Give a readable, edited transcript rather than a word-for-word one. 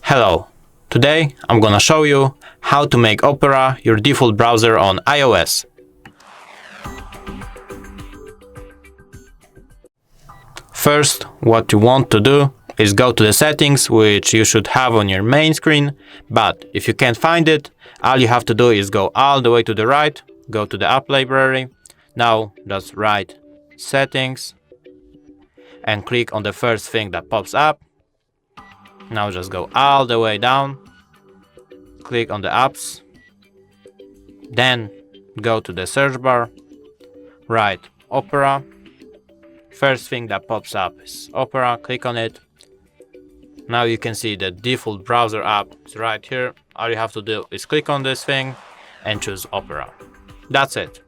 Hello, today I'm gonna show you how to make Opera your default browser on iOS. First, what you want to do is go to the settings, which you should have on your main screen, but if you can't find it, all you have to do is go all the way to the right, go to the app library. Now just write settings and click on the first thing that pops up. Now just go all the way down, click on the apps, then go to the search bar, write Opera. First thing that pops up is Opera, click on it. Now you can see the default browser app is right here. All you have to do is click on this thing and choose Opera. That's it.